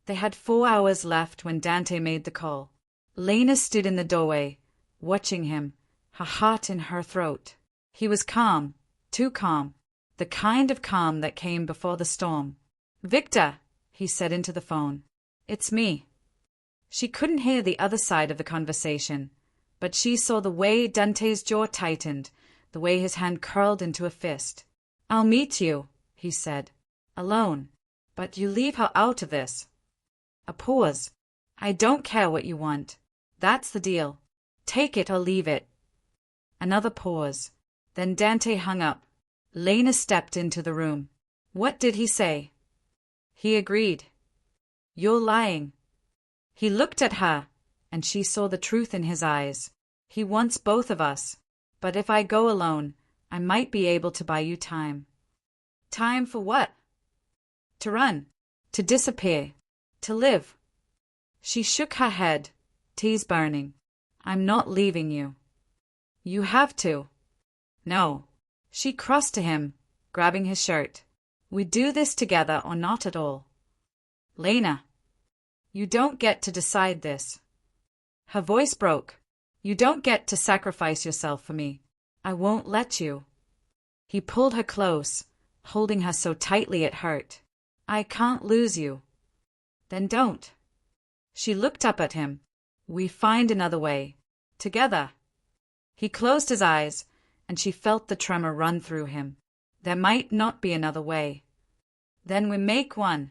They had 4 hours left when Dante made the call. Lena stood in the doorway, watching him, her heart in her throat. He was calm, too calm, the kind of calm that came before the storm. Victor, he said into the phone. It's me. She couldn't hear the other side of the conversation, but she saw the way Dante's jaw tightened, the way his hand curled into a fist. I'll meet you, he said. Alone. But you leave her out of this. A pause. I don't care what you want. That's the deal. Take it or leave it. Another pause. Then Dante hung up. Lena stepped into the room. What did he say? He agreed. You're lying. He looked at her, and she saw the truth in his eyes. He wants both of us. But if I go alone, I might be able to buy you time. Time for what? To run. To disappear. To live. She shook her head, tears burning. I'm not leaving you. You have to. No. She crossed to him, grabbing his shirt. We do this together or not at all. Lena. You don't get to decide this. Her voice broke. You don't get to sacrifice yourself for me. I won't let you. He pulled her close, holding her so tightly it hurt. I can't lose you. Then don't. She looked up at him. We find another way. Together. He closed his eyes, and she felt the tremor run through him. There might not be another way. Then we make one.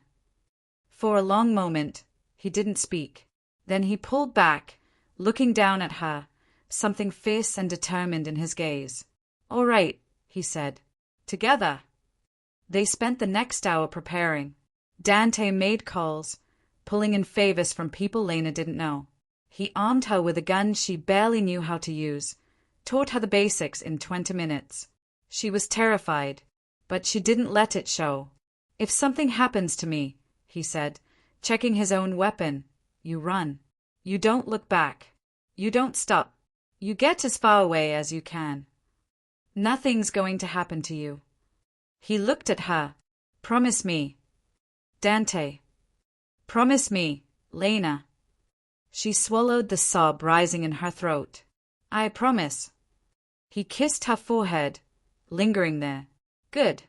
For a long moment, he didn't speak. Then he pulled back, looking down at her, something fierce and determined in his gaze. All right, he said. Together. They spent the next hour preparing. Dante made calls, pulling in favors from people Lena didn't know. He armed her with a gun she barely knew how to use, taught her the basics in 20 minutes. She was terrified, but she didn't let it show. If something happens to me, he said, checking his own weapon, you run. You don't look back. You don't stop. You get as far away as you can. Nothing's going to happen to you. He looked at her. Promise me. Dante. Promise me, Lena. She swallowed the sob rising in her throat. I promise. He kissed her forehead, lingering there. Good.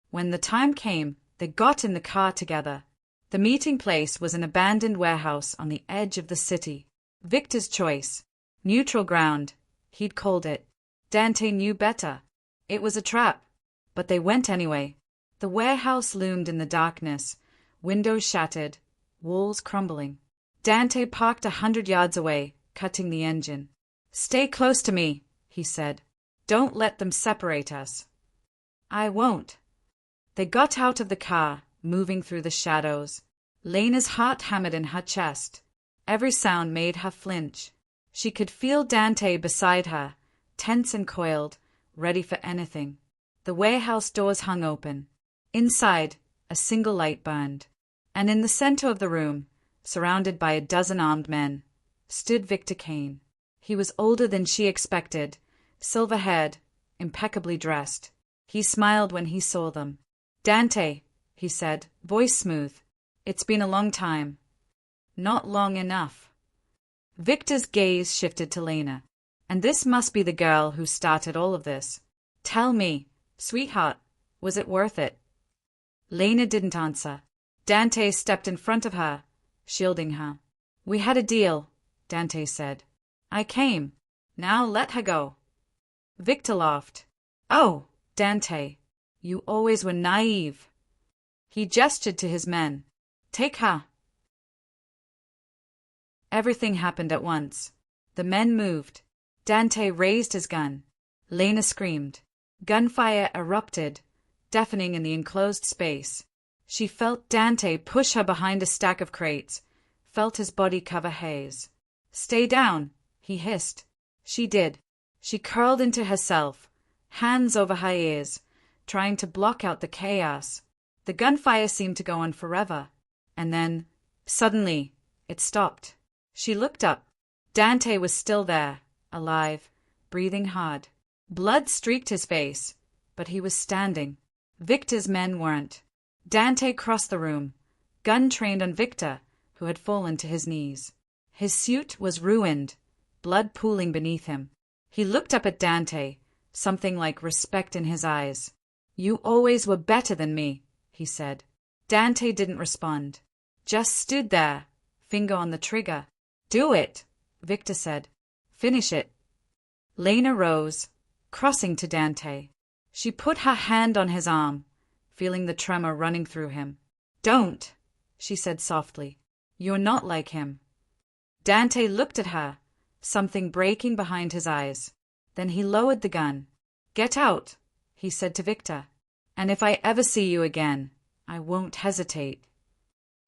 When the time came, they got in the car together. The meeting place was an abandoned warehouse on the edge of the city. Victor's choice. Neutral ground, he'd called it. Dante knew better. It was a trap. But they went anyway. The warehouse loomed in the darkness, windows shattered, walls crumbling. Dante parked 100 yards away, cutting the engine. Stay close to me, he said. Don't let them separate us. I won't. They got out of the car, moving through the shadows. Lena's heart hammered in her chest. Every sound made her flinch. She could feel Dante beside her, tense and coiled, ready for anything. The warehouse doors hung open. Inside, a single light burned. And in the center of the room, surrounded by a dozen armed men, stood Victor Kane. He was older than she expected, silver-haired, impeccably dressed. He smiled when he saw them. Dante, he said, voice smooth. It's been a long time. Not long enough. Victor's gaze shifted to Lena. And this must be the girl who started all of this. Tell me, sweetheart, was it worth it? Lena didn't answer. Dante stepped in front of her, shielding her. We had a deal, Dante said. I came. Now let her go. Victor laughed. Oh, Dante, you always were naive. He gestured to his men. Take her. Everything happened at once. The men moved. Dante raised his gun. Lena screamed. Gunfire erupted, deafening in the enclosed space. She felt Dante push her behind a stack of crates, felt his body cover haze. Stay down, he hissed. She did. She curled into herself, hands over her ears, trying to block out the chaos. The gunfire seemed to go on forever. And then, suddenly, it stopped. She looked up. Dante was still there, alive, breathing hard. Blood streaked his face, but he was standing. Victor's men weren't. Dante crossed the room, gun trained on Victor, who had fallen to his knees. His suit was ruined, blood pooling beneath him. He looked up at Dante, something like respect in his eyes. You always were better than me, he said. Dante didn't respond, just stood there, finger on the trigger. Do it, Victor said. Finish it. Lena rose, crossing to Dante. She put her hand on his arm, feeling the tremor running through him. Don't, she said softly. You're not like him. Dante looked at her, something breaking behind his eyes. Then he lowered the gun. Get out, he said to Victor. And if I ever see you again, I won't hesitate.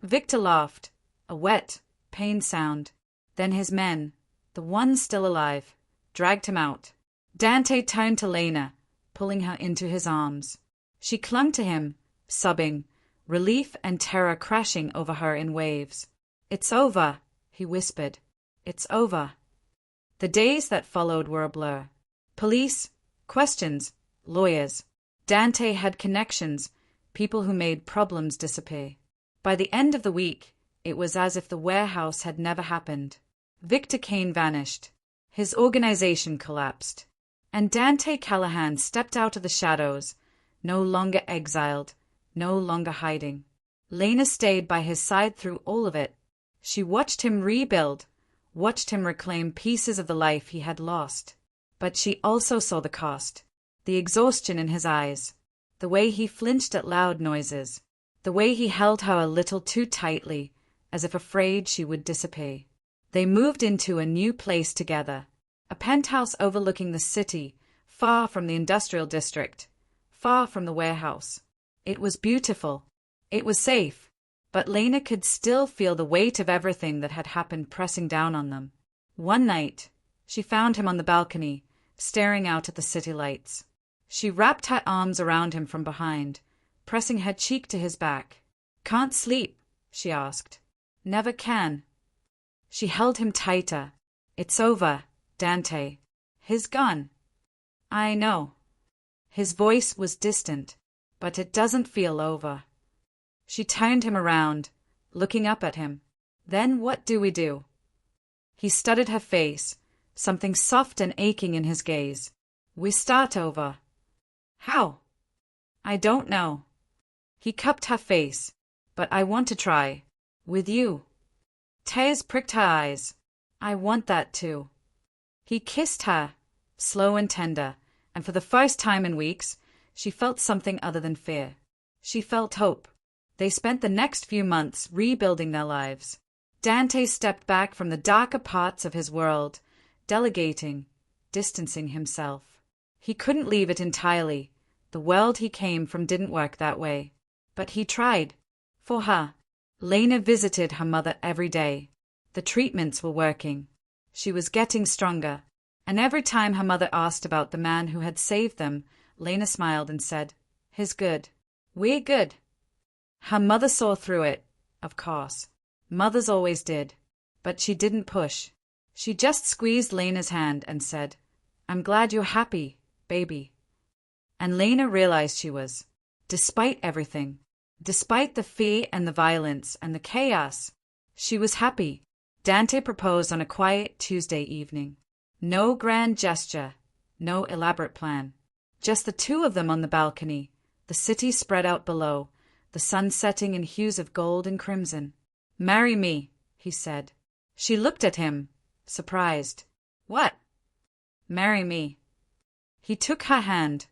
Victor laughed, a wet, pained sound. Then his men, the ones still alive, dragged him out. Dante turned to Lena, pulling her into his arms. She clung to him, sobbing, relief and terror crashing over her in waves. It's over, he whispered. It's over. The days that followed were a blur. Police, questions, lawyers. Dante had connections, people who made problems disappear. By the end of the week, it was as if the warehouse had never happened. Victor Kane vanished. His organization collapsed. And Dante Callahan stepped out of the shadows, no longer exiled, no longer hiding. Lena stayed by his side through all of it. She watched him rebuild, watched him reclaim pieces of the life he had lost. But she also saw the cost, the exhaustion in his eyes, the way he flinched at loud noises, the way he held her a little too tightly, as if afraid she would disappear. They moved into a new place together, a penthouse overlooking the city, far from the industrial district, far from the warehouse. It was beautiful. It was safe. But Lena could still feel the weight of everything that had happened pressing down on them. One night, she found him on the balcony, staring out at the city lights. She wrapped her arms around him from behind, pressing her cheek to his back. Can't sleep, she asked. Never can. She held him tighter. It's over, Dante. His gun. I know. His voice was distant, but it doesn't feel over. She turned him around, looking up at him. Then what do we do? He studied her face, something soft and aching in his gaze. We start over. How? I don't know. He cupped her face. But I want to try. With you. Tears pricked her eyes. I want that too. He kissed her, slow and tender, and for the first time in weeks, she felt something other than fear. She felt hope. They spent the next few months rebuilding their lives. Dante stepped back from the darker parts of his world, delegating, distancing himself. He couldn't leave it entirely. The world he came from didn't work that way. But he tried. For her. Lena visited her mother every day. The treatments were working. She was getting stronger. And every time her mother asked about the man who had saved them, Lena smiled and said, "He's good. We're good." Her mother saw through it, of course. Mothers always did. But she didn't push. She just squeezed Lena's hand and said, "I'm glad you're happy, baby." And Lena realized she was. Despite everything, despite the fear and the violence and the chaos, she was happy. Dante proposed on a quiet Tuesday evening. No grand gesture, no elaborate plan. Just the two of them on the balcony, the city spread out below, the sun setting in hues of gold and crimson. "Marry me," he said. She looked at him, surprised. "What?" Marry me. He took her hand,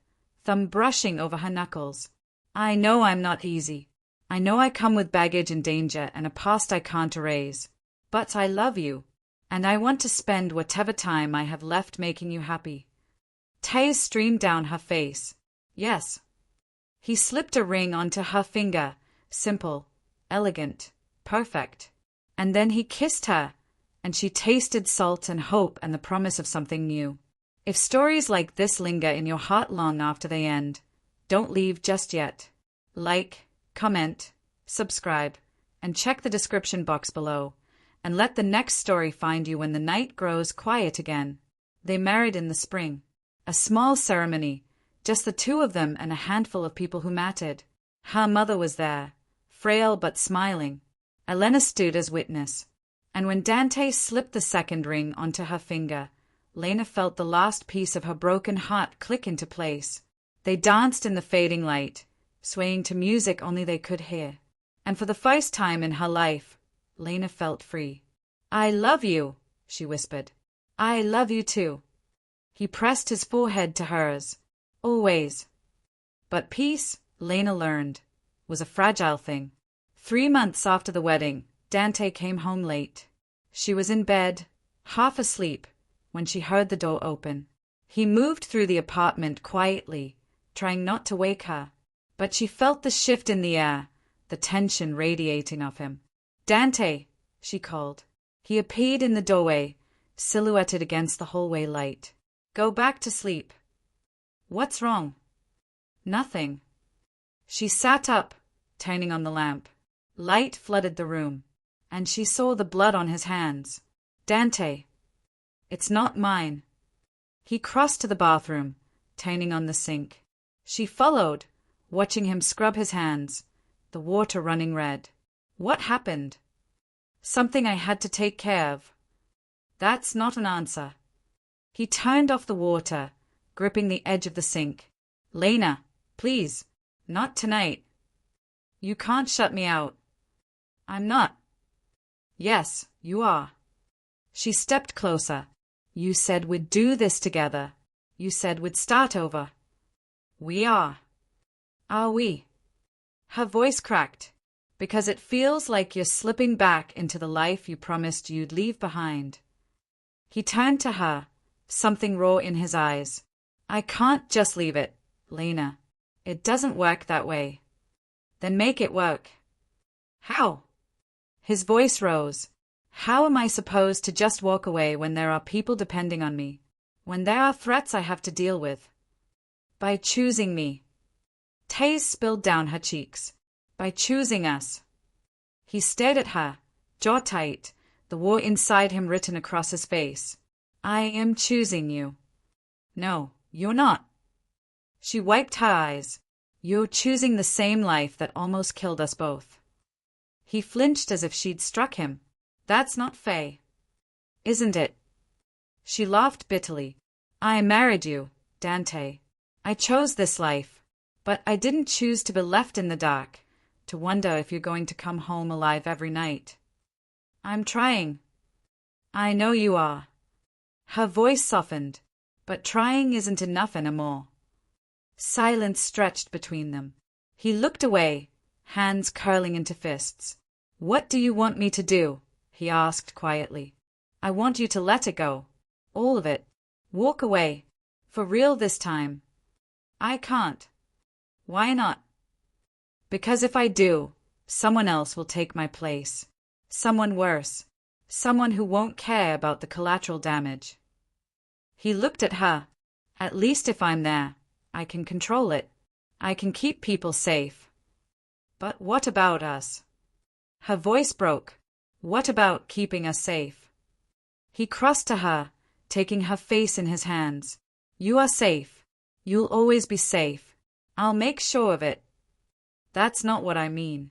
thumb brushing over her knuckles. I know I'm not easy. I know I come with baggage and danger and a past I can't erase. But I love you, and I want to spend whatever time I have left making you happy. Tears streamed down her face. Yes. He slipped a ring onto her finger, simple, elegant, perfect. And then he kissed her, and she tasted salt and hope and the promise of something new. If stories like this linger in your heart long after they end, don't leave just yet. Like, comment, subscribe, and check the description box below, and let the next story find you when the night grows quiet again. They married in the spring. A small ceremony, just the two of them and a handful of people who mattered. Her mother was there, frail but smiling. Elena stood as witness. And when Dante slipped the second ring onto her finger, Lena felt the last piece of her broken heart click into place. They danced in the fading light, swaying to music only they could hear. And for the first time in her life, Lena felt free. I love you, she whispered. I love you too. He pressed his forehead to hers. Always. But peace, Lena learned, was a fragile thing. 3 months after the wedding, Dante came home late. She was in bed, half asleep, when she heard the door open. He moved through the apartment quietly, trying not to wake her. But she felt the shift in the air, the tension radiating off him. Dante, she called. He appeared in the doorway, silhouetted against the hallway light. Go back to sleep. What's wrong? Nothing. She sat up, turning on the lamp. Light flooded the room, and she saw the blood on his hands. Dante. It's not mine. He crossed to the bathroom, turning on the sink. She followed, watching him scrub his hands, the water running red. What happened? Something I had to take care of. That's not an answer. He turned off the water, gripping the edge of the sink. Lena, please, not tonight. You can't shut me out. I'm not. Yes, you are. She stepped closer. You said we'd do this together. You said we'd start over. We are. Are we? Her voice cracked, because it feels like you're slipping back into the life you promised you'd leave behind. He turned to her, something raw in his eyes. I can't just leave it, Lena. It doesn't work that way. Then make it work. How? His voice rose. How am I supposed to just walk away when there are people depending on me? When there are threats I have to deal with? By choosing me. Tears spilled down her cheeks. By choosing us. He stared at her, jaw tight, the war inside him written across his face. I am choosing you. No, you're not. She wiped her eyes. You're choosing the same life that almost killed us both. He flinched as if she'd struck him. That's not fair. Isn't it? She laughed bitterly. I married you, Dante. I chose this life. But I didn't choose to be left in the dark, to wonder if you're going to come home alive every night. I'm trying. I know you are. Her voice softened, but trying isn't enough anymore. Silence stretched between them. He looked away, hands curling into fists. What do you want me to do? He asked quietly. I want you to let it go. All of it. Walk away. For real this time. I can't. Why not? Because if I do, someone else will take my place. Someone worse. Someone who won't care about the collateral damage. He looked at her. At least if I'm there, I can control it. I can keep people safe. But what about us? Her voice broke. What about keeping us safe? He crossed to her, taking her face in his hands. You are safe. You'll always be safe. I'll make sure of it. That's not what I mean.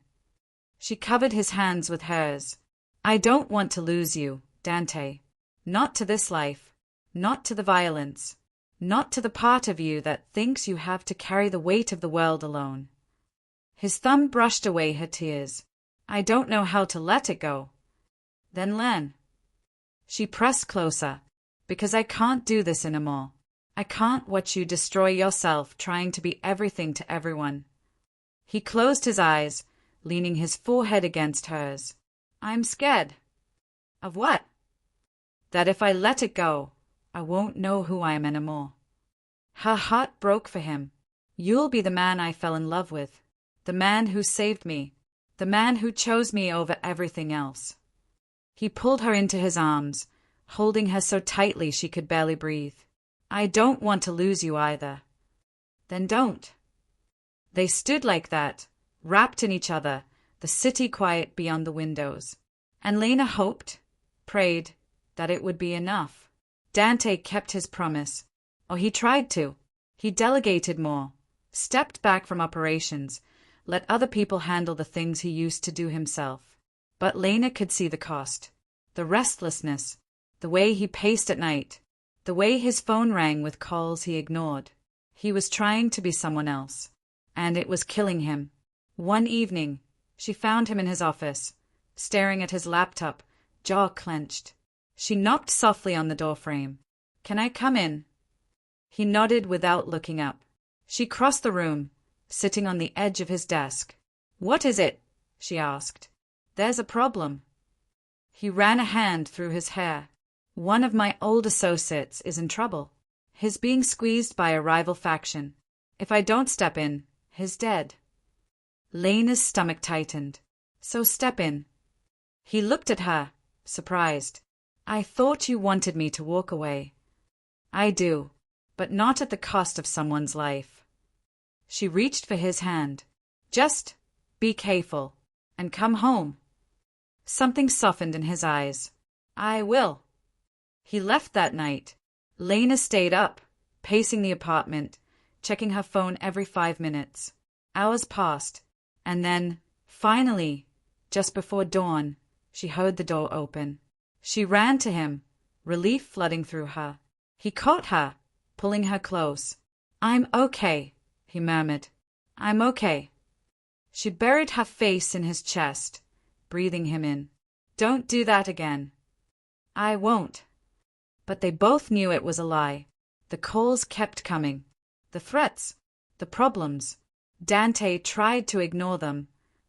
She covered his hands with hers. I don't want to lose you, Dante. Not to this life. Not to the violence. Not to the part of you that thinks you have to carry the weight of the world alone. His thumb brushed away her tears. I don't know how to let it go. Then Len. She pressed closer. Because I can't do this anymore. I can't watch you destroy yourself trying to be everything to everyone. He closed his eyes, leaning his forehead against hers. I'm scared. Of what? That if I let it go, I won't know who I am anymore. Her heart broke for him. You'll be the man I fell in love with. The man who saved me. The man who chose me over everything else. He pulled her into his arms, holding her so tightly she could barely breathe. I don't want to lose you either. Then don't. They stood like that, wrapped in each other, the city quiet beyond the windows. And Lena hoped, prayed, that it would be enough. Dante kept his promise. Or he tried to. He delegated more, stepped back from operations, let other people handle the things he used to do himself. But Lena could see the cost. The restlessness, the way he paced at night, the way his phone rang with calls he ignored. He was trying to be someone else, and it was killing him. One evening, she found him in his office, staring at his laptop, jaw clenched. She knocked softly on the doorframe. Can I come in? He nodded without looking up. She crossed the room, sitting on the edge of his desk. What is it? She asked. There's a problem. He ran a hand through his hair. One of my old associates is in trouble. He's being squeezed by a rival faction. If I don't step in, he's dead. Lena's stomach tightened. So step in. He looked at her, surprised. I thought you wanted me to walk away. I do, but not at the cost of someone's life. She reached for his hand. Just be careful and come home. Something softened in his eyes. I will. He left that night. Lena stayed up, pacing the apartment, checking her phone every 5 minutes. Hours passed, and then, finally, just before dawn, she heard the door open. She ran to him, relief flooding through her. He caught her, pulling her close. I'm okay, he murmured. I'm okay. She buried her face in his chest, breathing him in. Don't do that again. I won't. But they both knew it was a lie. The calls kept coming. The threats. The problems. Dante tried to ignore them,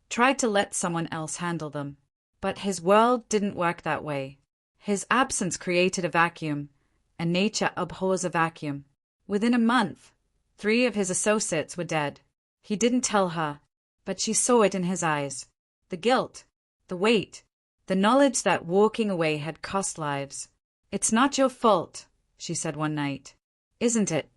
tried to let someone else handle them. But his world didn't work that way. His absence created a vacuum, and nature abhors a vacuum. Within a month, 3 of his associates were dead. He didn't tell her, but she saw it in his eyes. The guilt, the weight, the knowledge that walking away had cost lives. It's not your fault, she said one night. Isn't it?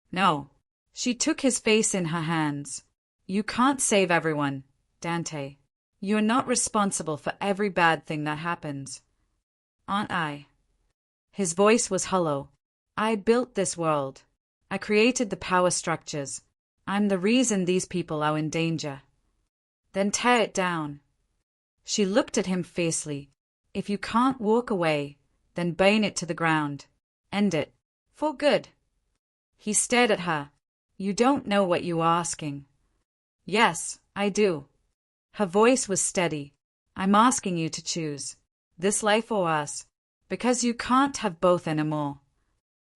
No. She took his face in her hands. You can't save everyone, Dante. You're not responsible for every bad thing that happens. Aren't I? His voice was hollow. I built this world. I created the power structures. I'm the reason these people are in danger. Then tear it down. She looked at him fiercely. If you can't walk away, then burn it to the ground. End it. For good. He stared at her. You don't know what you are asking. Yes, I do. Her voice was steady. I'm asking you to choose. This life or us. Because you can't have both anymore.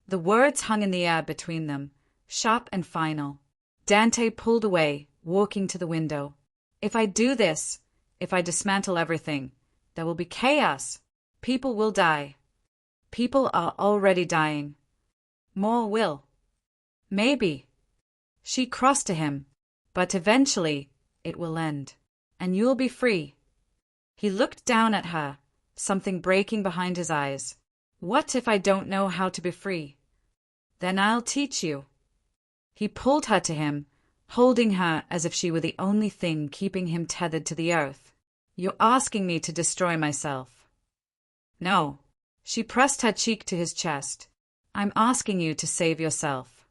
The words hung in the air between them, sharp and final. Dante pulled away, walking to the window. If I do this, if I dismantle everything, there will be chaos. People will die. People are already dying. More will. Maybe. She crossed to him. But eventually, it will end. And you'll be free. He looked down at her, something breaking behind his eyes. What if I don't know how to be free? Then I'll teach you. He pulled her to him, holding her as if she were the only thing keeping him tethered to the earth. You're asking me to destroy myself. No. She pressed her cheek to his chest. I'm asking you to save yourself.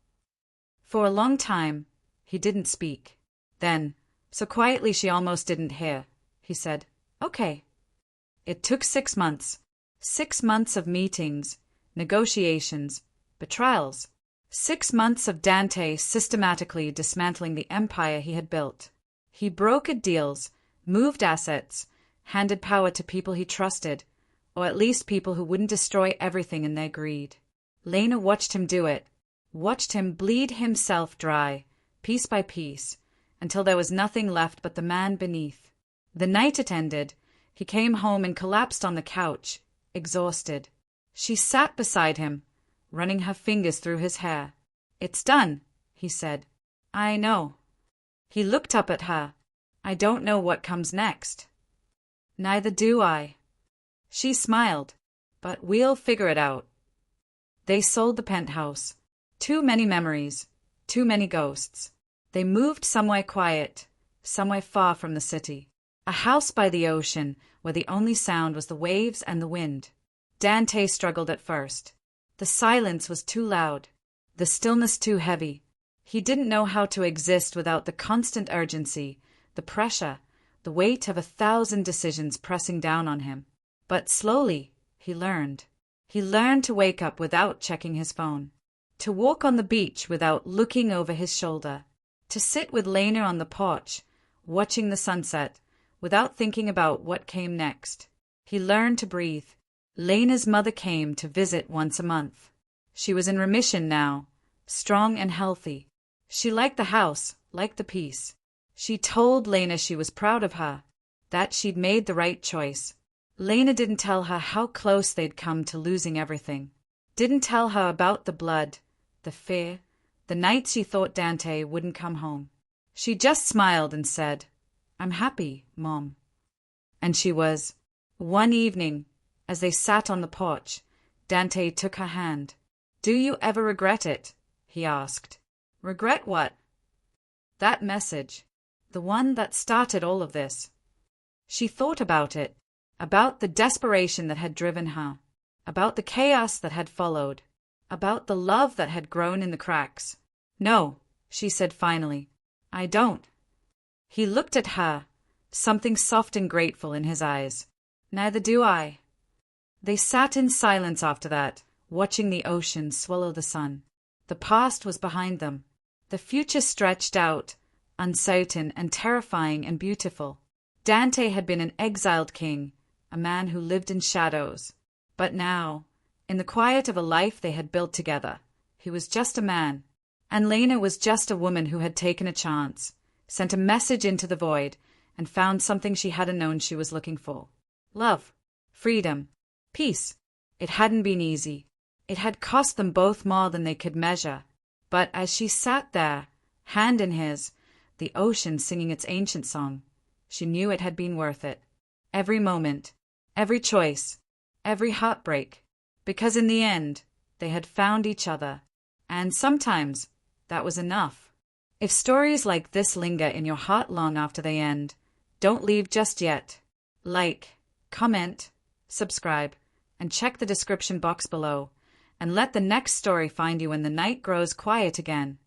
For a long time, he didn't speak. Then, so quietly she almost didn't hear, he said, Okay. It took 6 months. 6 months of meetings, negotiations, betrayals. 6 months of Dante systematically dismantling the empire he had built. He brokered deals, moved assets, handed power to people he trusted, or at least people who wouldn't destroy everything in their greed. Lena watched him do it, watched him bleed himself dry, piece by piece, until there was nothing left but the man beneath. The night it ended, he came home and collapsed on the couch, exhausted. She sat beside him, running her fingers through his hair. "It's done," he said. "I know." He looked up at her. "I don't know what comes next." "Neither do I." She smiled. "But we'll figure it out." They sold the penthouse. Too many memories, too many ghosts. They moved somewhere quiet, somewhere far from the city. A house by the ocean where the only sound was the waves and the wind. Dante struggled at first. The silence was too loud, the stillness too heavy. He didn't know how to exist without the constant urgency, the pressure, the weight of 1,000 decisions pressing down on him. But slowly, he learned. He learned to wake up without checking his phone, to walk on the beach without looking over his shoulder, to sit with Lena on the porch, watching the sunset, without thinking about what came next. He learned to breathe. Lena's mother came to visit once a month. She was in remission now, strong and healthy. She liked the house, liked the peace. She told Lena she was proud of her, that she'd made the right choice. Lena didn't tell her how close they'd come to losing everything. Didn't tell her about the blood, the fear, the nights she thought Dante wouldn't come home. She just smiled and said, "I'm happy, Mom." And she was. One evening, as they sat on the porch, Dante took her hand. "Do you ever regret it?" he asked. "Regret what?" "That message. The one that started all of this." She thought about it, about the desperation that had driven her, about the chaos that had followed, about the love that had grown in the cracks. "No," she said finally, "I don't." He looked at her, something soft and grateful in his eyes. "Neither do I." They sat in silence after that, watching the ocean swallow the sun. The past was behind them. The future stretched out, uncertain and terrifying and beautiful. Dante had been an exiled king, a man who lived in shadows. But now, in the quiet of a life they had built together, he was just a man. And Lena was just a woman who had taken a chance, sent a message into the void, and found something she hadn't known she was looking for. Love, freedom, peace. It hadn't been easy. It had cost them both more than they could measure. But as she sat there, hand in his, the ocean singing its ancient song, she knew it had been worth it. Every moment, every choice, every heartbreak. Because in the end, they had found each other. And sometimes, that was enough. If stories like this linger in your heart long after they end, don't leave just yet. Like, comment, subscribe, and check the description box below, and let the next story find you when the night grows quiet again.